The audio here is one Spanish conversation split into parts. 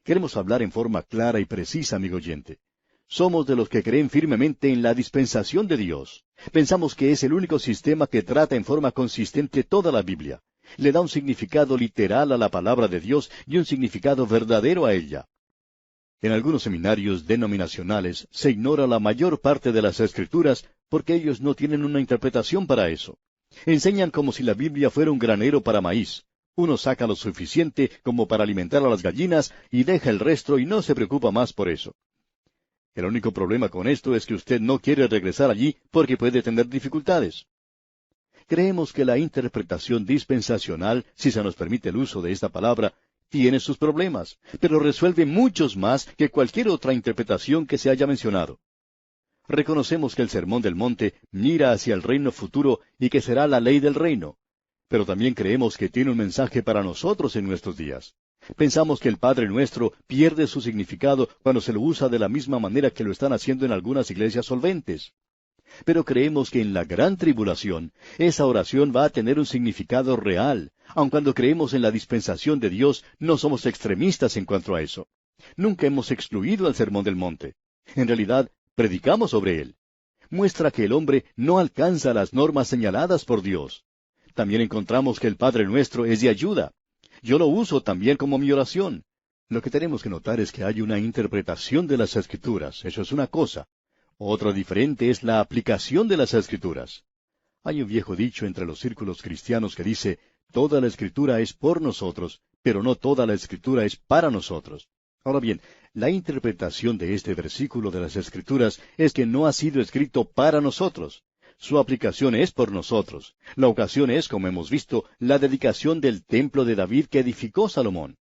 Queremos hablar en forma clara y precisa, amigo oyente. Somos de los que creen firmemente en la dispensación de Dios. Pensamos que es el único sistema que trata en forma consistente toda la Biblia. Le da un significado literal a la palabra de Dios y un significado verdadero a ella. En algunos seminarios denominacionales se ignora la mayor parte de las Escrituras porque ellos no tienen una interpretación para eso. Enseñan como si la Biblia fuera un granero para maíz. Uno saca lo suficiente como para alimentar a las gallinas y deja el resto y no se preocupa más por eso. El único problema con esto es que usted no quiere regresar allí porque puede tener dificultades. Creemos que la interpretación dispensacional, si se nos permite el uso de esta palabra, tiene sus problemas, pero resuelve muchos más que cualquier otra interpretación que se haya mencionado. Reconocemos que el Sermón del Monte mira hacia el reino futuro y que será la ley del reino, pero también creemos que tiene un mensaje para nosotros en nuestros días. Pensamos que el Padre Nuestro pierde su significado cuando se lo usa de la misma manera que lo están haciendo en algunas iglesias solventes. Pero creemos que en la gran tribulación, esa oración va a tener un significado real, aun cuando creemos en la dispensación de Dios, no somos extremistas en cuanto a eso. Nunca hemos excluido al Sermón del Monte. En realidad, predicamos sobre él. Muestra que el hombre no alcanza las normas señaladas por Dios. También encontramos que el Padre Nuestro es de ayuda. Yo lo uso también como mi oración. Lo que tenemos que notar es que hay una interpretación de las Escrituras. Eso es una cosa. Otra diferente es la aplicación de las Escrituras. Hay un viejo dicho entre los círculos cristianos que dice, toda la Escritura es por nosotros, pero no toda la Escritura es para nosotros. Ahora bien, la interpretación de este versículo de las Escrituras es que no ha sido escrito para nosotros. Su aplicación es por nosotros. La ocasión es, como hemos visto, la dedicación del templo de David que edificó Salomón.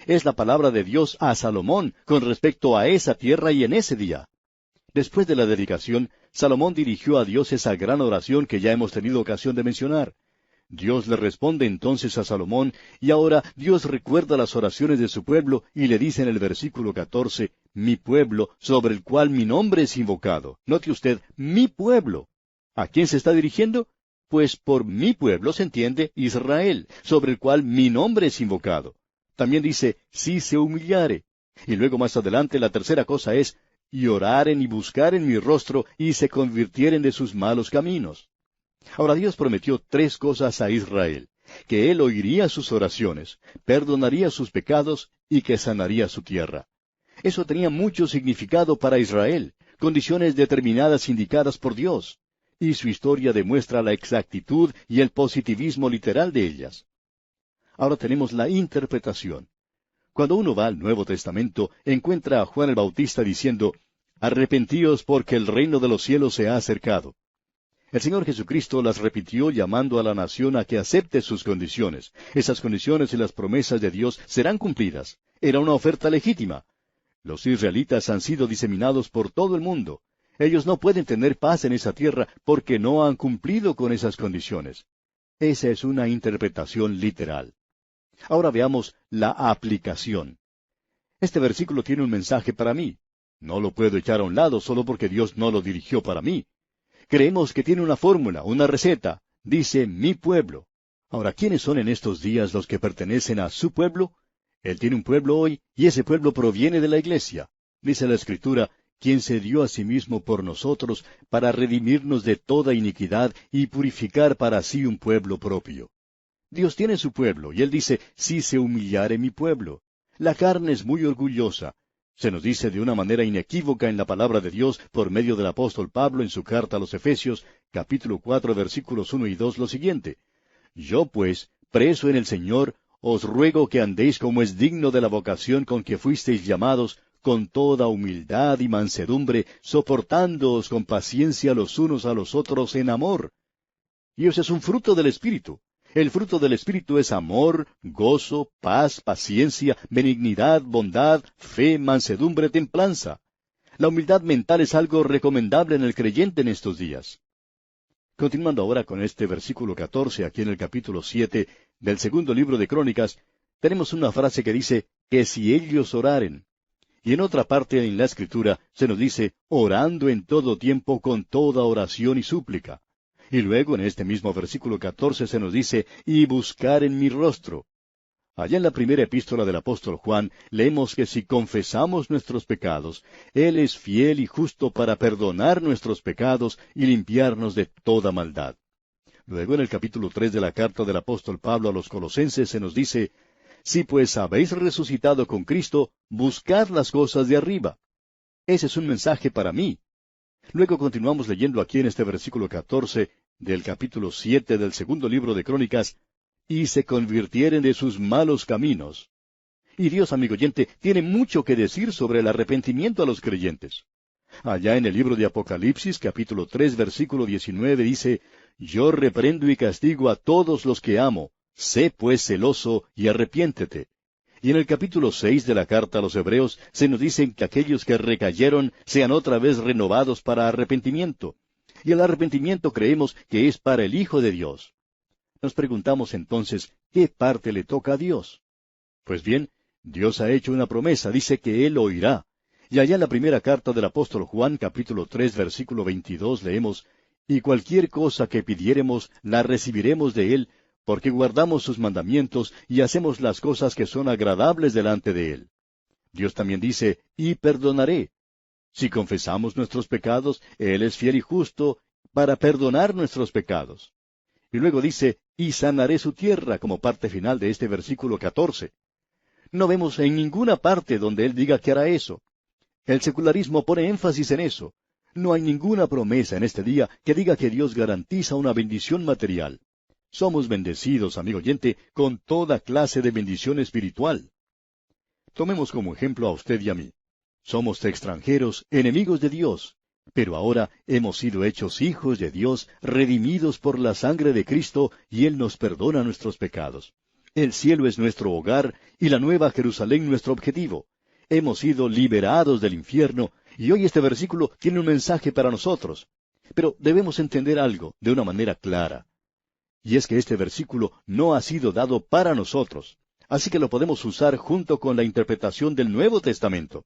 Es la palabra de Dios a Salomón con respecto a esa tierra y en ese día. Después de la dedicación, Salomón dirigió a Dios esa gran oración que ya hemos tenido ocasión de mencionar. Dios le responde entonces a Salomón, y ahora Dios recuerda las oraciones de su pueblo y le dice en el versículo 14, mi pueblo, sobre el cual mi nombre es invocado. Note usted, mi pueblo. ¿A quién se está dirigiendo? Pues por mi pueblo se entiende Israel, sobre el cual mi nombre es invocado. También dice, si se humillare. Y luego más adelante la tercera cosa es, y oraren y buscaren mi rostro, y se convirtieren de sus malos caminos. Ahora Dios prometió tres cosas a Israel, que Él oiría sus oraciones, perdonaría sus pecados, y que sanaría su tierra. Eso tenía mucho significado para Israel, condiciones determinadas indicadas por Dios. Y su historia demuestra la exactitud y el positivismo literal de ellas. Ahora tenemos la interpretación. Cuando uno va al Nuevo Testamento, encuentra a Juan el Bautista diciendo, arrepentíos porque el reino de los cielos se ha acercado. El Señor Jesucristo las repitió llamando a la nación a que acepte sus condiciones. Esas condiciones y las promesas de Dios serán cumplidas. Era una oferta legítima. Los israelitas han sido diseminados por todo el mundo. Ellos no pueden tener paz en esa tierra porque no han cumplido con esas condiciones. Esa es una interpretación literal. Ahora veamos la aplicación. Este versículo tiene un mensaje para mí. No lo puedo echar a un lado solo porque Dios no lo dirigió para mí. Creemos que tiene una fórmula, una receta. Dice, mi pueblo. Ahora, ¿quiénes son en estos días los que pertenecen a su pueblo? Él tiene un pueblo hoy, y ese pueblo proviene de la iglesia. Dice la Escritura, quien se dio a sí mismo por nosotros para redimirnos de toda iniquidad y purificar para sí un pueblo propio. Dios tiene su pueblo, y Él dice, si se humillare mi pueblo. La carne es muy orgullosa. Se nos dice de una manera inequívoca en la palabra de Dios por medio del apóstol Pablo en su carta a los Efesios, capítulo 4, versículos 1 y 2, lo siguiente. Yo pues, preso en el Señor, os ruego que andéis como es digno de la vocación con que fuisteis llamados, con toda humildad y mansedumbre, soportándoos con paciencia los unos a los otros en amor. Y ese es un fruto del Espíritu. El fruto del Espíritu es amor, gozo, paz, paciencia, benignidad, bondad, fe, mansedumbre, templanza. La humildad mental es algo recomendable en el creyente en estos días. Continuando ahora con este versículo 14, aquí en el capítulo 7 del segundo libro de Crónicas, tenemos una frase que dice, que si ellos oraren. Y en otra parte en la Escritura se nos dice, orando en todo tiempo con toda oración y súplica. Y luego en este mismo versículo 14 se nos dice, y buscar en mi rostro. Allá en la primera epístola del apóstol Juan leemos que si confesamos nuestros pecados, Él es fiel y justo para perdonar nuestros pecados y limpiarnos de toda maldad. Luego en el capítulo 3 de la carta del apóstol Pablo a los Colosenses se nos dice, si pues habéis resucitado con Cristo, buscad las cosas de arriba. Ese es un mensaje para mí. Luego continuamos leyendo aquí en este versículo 14 del capítulo 7 del segundo libro de Crónicas, y se convirtieren de sus malos caminos. Y Dios, amigo oyente, tiene mucho que decir sobre el arrepentimiento a los creyentes. Allá en el libro de Apocalipsis, capítulo 3, versículo 19, dice, yo reprendo y castigo a todos los que amo. Sé pues celoso y arrepiéntete. Y en el capítulo 6 de la carta a los Hebreos se nos dice que aquellos que recayeron sean otra vez renovados para arrepentimiento. Y el arrepentimiento creemos que es para el Hijo de Dios. Nos preguntamos entonces, ¿qué parte le toca a Dios? Pues bien, Dios ha hecho una promesa, dice que Él oirá. Y allá en la primera carta del apóstol Juan, capítulo 3, versículo 22, leemos, y cualquier cosa que pidiéremos, la recibiremos de Él, porque guardamos sus mandamientos y hacemos las cosas que son agradables delante de Él. Dios también dice, y perdonaré. Si confesamos nuestros pecados, Él es fiel y justo para perdonar nuestros pecados. Y luego dice, y sanaré su tierra, como parte final de este versículo 14. No vemos en ninguna parte donde Él diga que hará eso. El secularismo pone énfasis en eso. No hay ninguna promesa en este día que diga que Dios garantiza una bendición material. Somos bendecidos, amigo oyente, con toda clase de bendición espiritual. Tomemos como ejemplo a usted y a mí. Somos extranjeros, enemigos de Dios, pero ahora hemos sido hechos hijos de Dios, redimidos por la sangre de Cristo, y Él nos perdona nuestros pecados. El cielo es nuestro hogar y la nueva Jerusalén nuestro objetivo. Hemos sido liberados del infierno, y hoy este versículo tiene un mensaje para nosotros. Pero debemos entender algo de una manera clara. Y es que este versículo no ha sido dado para nosotros. Así que lo podemos usar junto con la interpretación del Nuevo Testamento.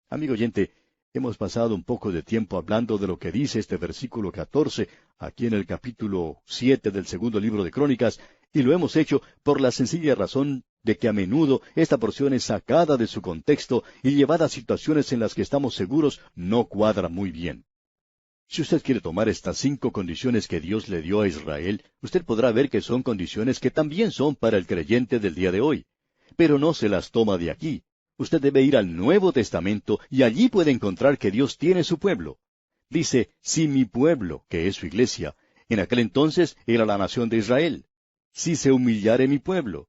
Amigo oyente, hemos pasado un poco de tiempo hablando de lo que dice este versículo 14, aquí en el capítulo 7 del segundo libro de Crónicas, y lo hemos hecho por la sencilla razón de que a menudo esta porción es sacada de su contexto y llevada a situaciones en las que estamos seguros no cuadra muy bien. Si usted quiere tomar estas 5 condiciones que Dios le dio a Israel, usted podrá ver que son condiciones que también son para el creyente del día de hoy. Pero no se las toma de aquí. Usted debe ir al Nuevo Testamento y allí puede encontrar que Dios tiene su pueblo. Dice, si mi pueblo, que es su iglesia, en aquel entonces era la nación de Israel. Si se humillare mi pueblo.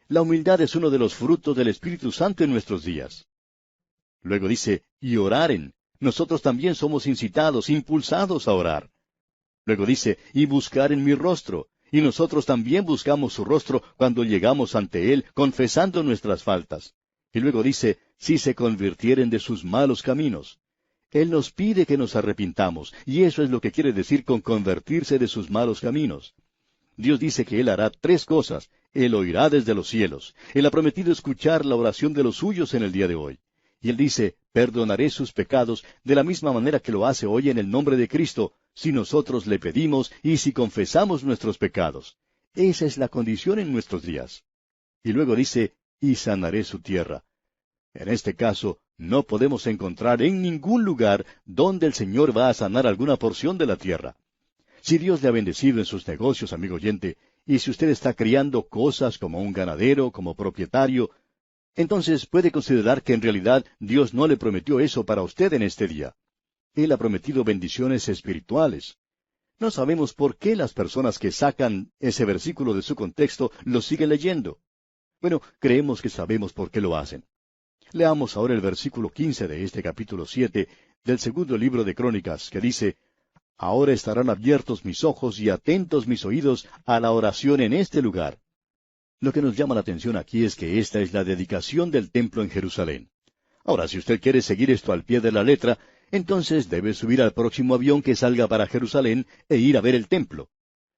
La humildad es uno de los frutos del Espíritu Santo en nuestros días. Luego dice, y oraren. Nosotros también somos incitados, impulsados a orar. Luego dice, y buscar en mi rostro. Y nosotros también buscamos su rostro cuando llegamos ante Él, confesando nuestras faltas. Y luego dice, si se convirtieren de sus malos caminos. Él nos pide que nos arrepintamos, y eso es lo que quiere decir con convertirse de sus malos caminos. Dios dice que Él hará 3 cosas. Él oirá desde los cielos. Él ha prometido escuchar la oración de los suyos en el día de hoy. Y Él dice, perdonaré sus pecados de la misma manera que lo hace hoy en el nombre de Cristo, si nosotros le pedimos y si confesamos nuestros pecados. Esa es la condición en nuestros días. Y luego dice, y sanaré su tierra. En este caso, no podemos encontrar en ningún lugar donde el Señor va a sanar alguna porción de la tierra. Si Dios le ha bendecido en sus negocios, amigo oyente, y si usted está criando cosas como un ganadero, como propietario, entonces puede considerar que en realidad Dios no le prometió eso para usted en este día. Él ha prometido bendiciones espirituales. No sabemos por qué las personas que sacan ese versículo de su contexto lo siguen leyendo. Bueno, creemos que sabemos por qué lo hacen. Leamos ahora el versículo 15 de este capítulo 7 del segundo libro de Crónicas, que dice, ahora estarán abiertos mis ojos y atentos mis oídos a la oración en este lugar. Lo que nos llama la atención aquí es que esta es la dedicación del templo en Jerusalén. Ahora, si usted quiere seguir esto al pie de la letra, entonces debe subir al próximo avión que salga para Jerusalén e ir a ver el templo.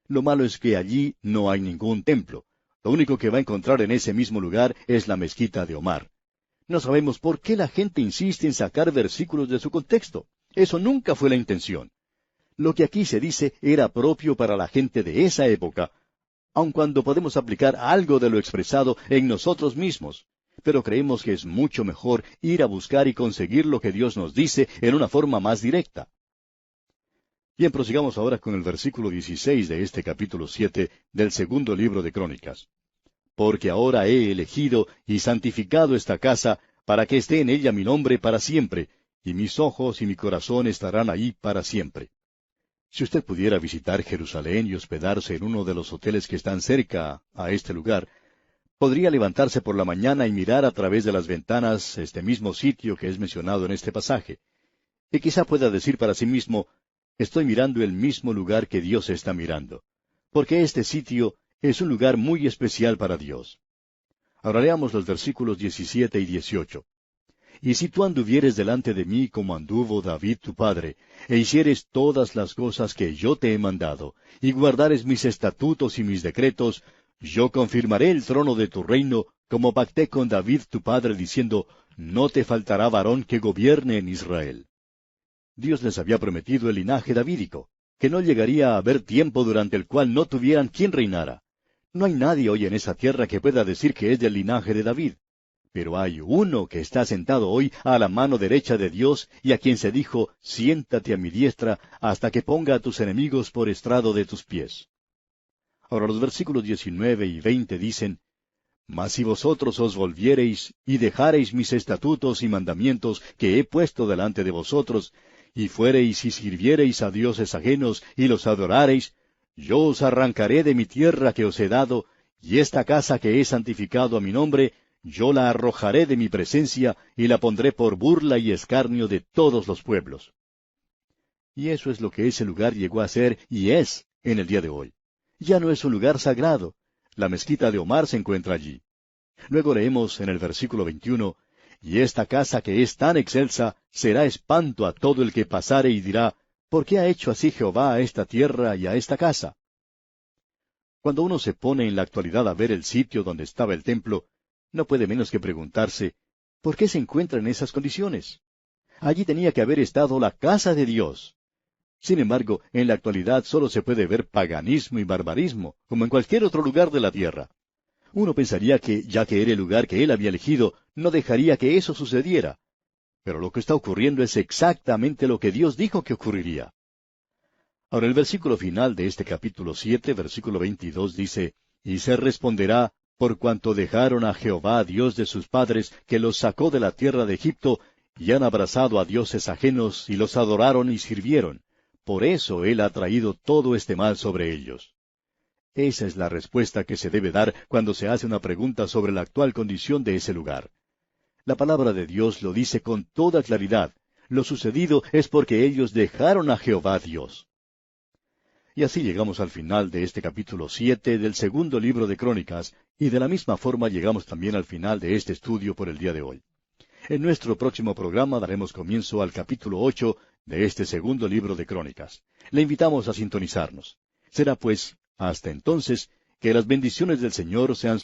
Lo malo es que allí no hay ningún templo. Lo único que va a encontrar en ese mismo lugar es la mezquita de Omar. No sabemos por qué la gente insiste en sacar versículos de su contexto. Eso nunca fue la intención. Lo que aquí se dice era propio para la gente de esa época, aun cuando podemos aplicar algo de lo expresado en nosotros mismos. Pero creemos que es mucho mejor ir a buscar y conseguir lo que Dios nos dice en una forma más directa. Bien, prosigamos ahora con el versículo 16 de este capítulo 7 del segundo libro de Crónicas. Porque ahora he elegido y santificado esta casa, para que esté en ella mi nombre para siempre, y mis ojos y mi corazón estarán ahí para siempre. Si usted pudiera visitar Jerusalén y hospedarse en uno de los hoteles que están cerca a este lugar, podría levantarse por la mañana y mirar a través de las ventanas este mismo sitio que es mencionado en este pasaje. Y quizá pueda decir para sí mismo, estoy mirando el mismo lugar que Dios está mirando, porque este sitio es un lugar muy especial para Dios. Ahora leamos los versículos 17 y 18. Y si tú anduvieres delante de mí como anduvo David tu padre, e hicieres todas las cosas que yo te he mandado, y guardares mis estatutos y mis decretos, yo confirmaré el trono de tu reino, como pacté con David tu padre, diciendo, no te faltará varón que gobierne en Israel. Dios les había prometido el linaje davídico, que no llegaría a haber tiempo durante el cual no tuvieran quien reinara. No hay nadie hoy en esa tierra que pueda decir que es del linaje de David. Pero hay uno que está sentado hoy a la mano derecha de Dios y a quien se dijo, siéntate a mi diestra hasta que ponga a tus enemigos por estrado de tus pies. Ahora los versículos 19 y 20 dicen, Mas si vosotros os volviereis y dejareis mis estatutos y mandamientos que he puesto delante de vosotros, y fuereis y sirviereis a dioses ajenos y los adorareis, yo os arrancaré de mi tierra que os he dado, y esta casa que he santificado a mi nombre, yo la arrojaré de mi presencia y la pondré por burla y escarnio de todos los pueblos. Y eso es lo que ese lugar llegó a ser y es en el día de hoy. Ya no es un lugar sagrado. La mezquita de Omar se encuentra allí. Luego leemos en el versículo 21, Y esta casa que es tan excelsa será espanto a todo el que pasare y dirá, ¿por qué ha hecho así Jehová a esta tierra y a esta casa? Cuando uno se pone en la actualidad a ver el sitio donde estaba el templo, no puede menos que preguntarse, ¿por qué se encuentra en esas condiciones? Allí tenía que haber estado la casa de Dios. Sin embargo, en la actualidad solo se puede ver paganismo y barbarismo, como en cualquier otro lugar de la tierra. Uno pensaría que, ya que era el lugar que él había elegido, no dejaría que eso sucediera. Pero lo que está ocurriendo es exactamente lo que Dios dijo que ocurriría. Ahora el versículo final de este capítulo 7, versículo 22 dice, Y se responderá, por cuanto dejaron a Jehová, Dios de sus padres, que los sacó de la tierra de Egipto, y han abrazado a dioses ajenos, y los adoraron y sirvieron. Por eso Él ha traído todo este mal sobre ellos. Esa es la respuesta que se debe dar cuando se hace una pregunta sobre la actual condición de ese lugar. La palabra de Dios lo dice con toda claridad. Lo sucedido es porque ellos dejaron a Jehová Dios. Y así llegamos al final de este capítulo 7 del segundo libro de Crónicas, y de la misma forma llegamos también al final de este estudio por el día de hoy. En nuestro próximo programa daremos comienzo al capítulo 8 de este segundo libro de Crónicas. Le invitamos a sintonizarnos. Será pues, hasta entonces, que las bendiciones del Señor sean